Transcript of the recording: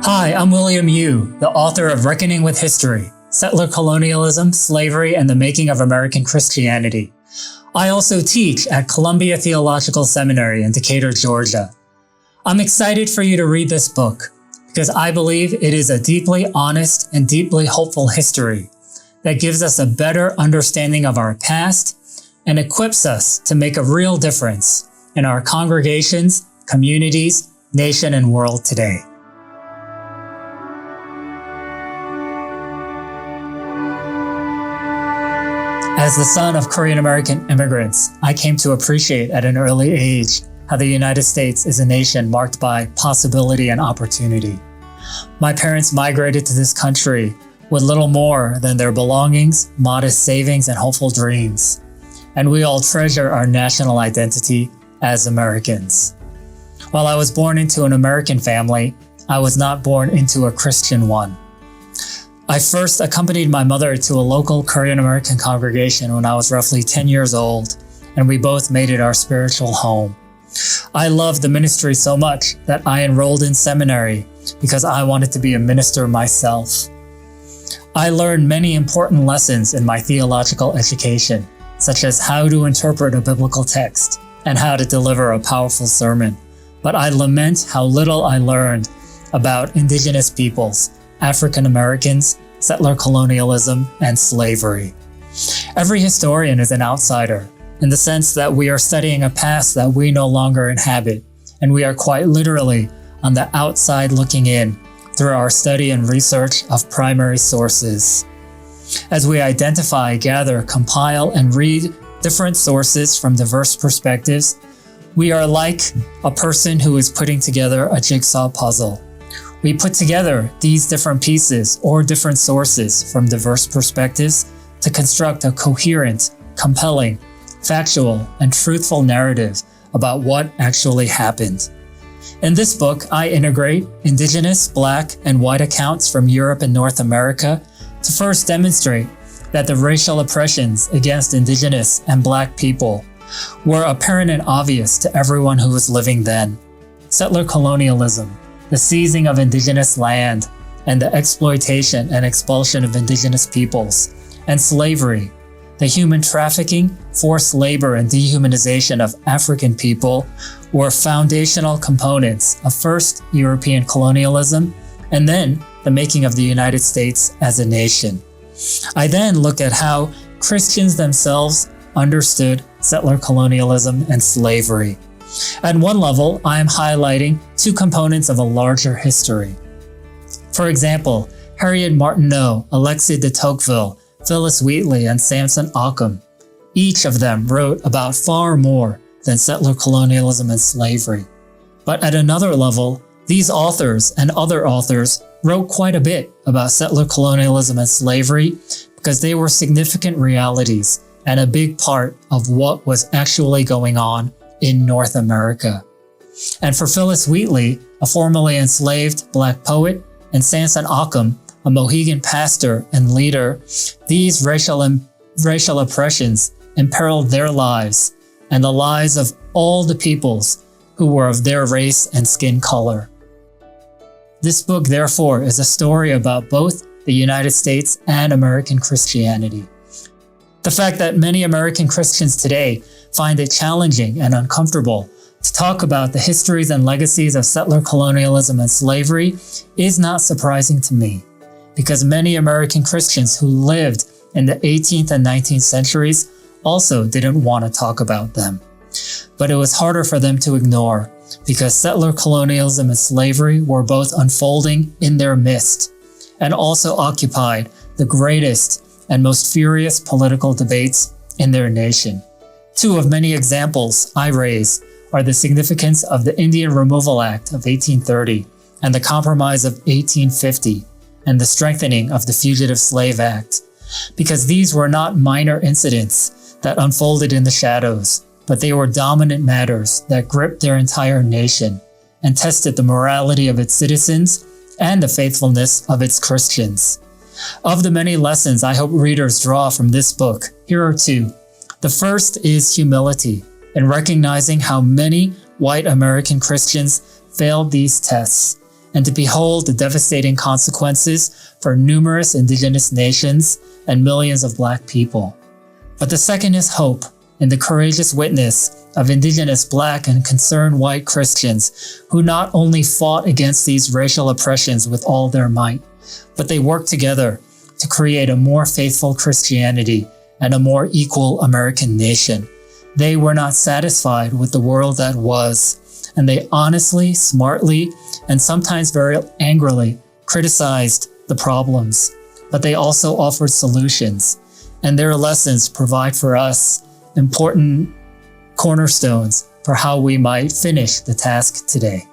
Hi, I'm William Yu, the author of Reckoning with History, Settler Colonialism, Slavery, and the Making of American Christianity. I also teach at Columbia Theological Seminary in Decatur, Georgia. I'm excited for you to read this book because I believe it is a deeply honest and deeply hopeful history that gives us a better understanding of our past and equips us to make a real difference in our congregations, communities, nation, and world today. As the son of Korean American immigrants, I came to appreciate at an early age how the United States is a nation marked by possibility and opportunity. My parents migrated to this country with little more than their belongings, modest savings, and hopeful dreams. And we all treasure our national identity as Americans. While I was born into an American family, I was not born into a Christian one. I first accompanied my mother to a local Korean American congregation when I was roughly 10 years old, and we both made it our spiritual home. I loved the ministry so much that I enrolled in seminary because I wanted to be a minister myself. I learned many important lessons in my theological education, such as how to interpret a biblical text and how to deliver a powerful sermon. But I lament how little I learned about Indigenous peoples, African Americans, settler colonialism, and slavery. Every historian is an outsider in the sense that we are studying a past that we no longer inhabit, and we are quite literally on the outside looking in through our study and research of primary sources. As we identify, gather, compile, and read different sources from diverse perspectives, we are like a person who is putting together a jigsaw puzzle. We put together these different pieces or different sources from diverse perspectives to construct a coherent, compelling, factual, and truthful narrative about what actually happened. In this book, I integrate Indigenous, Black, and white accounts from Europe and North America to first demonstrate that the racial oppressions against Indigenous and Black people were apparent and obvious to everyone who was living then. Settler colonialism, the seizing of Indigenous land, and the exploitation and expulsion of Indigenous peoples, and slavery, the human trafficking, forced labor, and dehumanization of African people were foundational components of first European colonialism and then the making of the United States as a nation. I then looked at how Christians themselves understood settler colonialism and slavery. At one level, I am highlighting two components of a larger history. For example, Harriet Martineau, Alexis de Tocqueville, Phyllis Wheatley, and Samson Occam. Each of them wrote about far more than settler colonialism and slavery. But at another level, these authors and other authors wrote quite a bit about settler colonialism and slavery because they were significant realities and a big part of what was actually going on in North America. And for Phyllis Wheatley, a formerly enslaved Black poet, and Samson Occam, a Mohegan pastor and leader, these racial oppressions imperiled their lives and the lives of all the peoples who were of their race and skin color. This book, therefore, is a story about both the United States and American Christianity. The fact that many American Christians today find it challenging and uncomfortable to talk about the histories and legacies of settler colonialism and slavery is not surprising to me, because many American Christians who lived in the 18th and 19th centuries also didn't want to talk about them. But it was harder for them to ignore, because settler colonialism and slavery were both unfolding in their midst and also occupied the greatest and most furious political debates in their nation. Two of many examples I raise are the significance of the Indian Removal Act of 1830 and the Compromise of 1850 and the strengthening of the Fugitive Slave Act, because these were not minor incidents that unfolded in the shadows, but they were dominant matters that gripped their entire nation and tested the morality of its citizens and the faithfulness of its Christians. Of the many lessons I hope readers draw from this book, here are two. The first is humility in recognizing how many white American Christians failed these tests and to behold the devastating consequences for numerous Indigenous nations and millions of Black people. But the second is hope in the courageous witness of Indigenous Black and concerned white Christians who not only fought against these racial oppressions with all their might, but they worked together to create a more faithful Christianity and a more equal American nation. They were not satisfied with the world that was, and they honestly, smartly, and sometimes very angrily criticized the problems, but they also offered solutions, and their lessons provide for us important cornerstones for how we might finish the task today.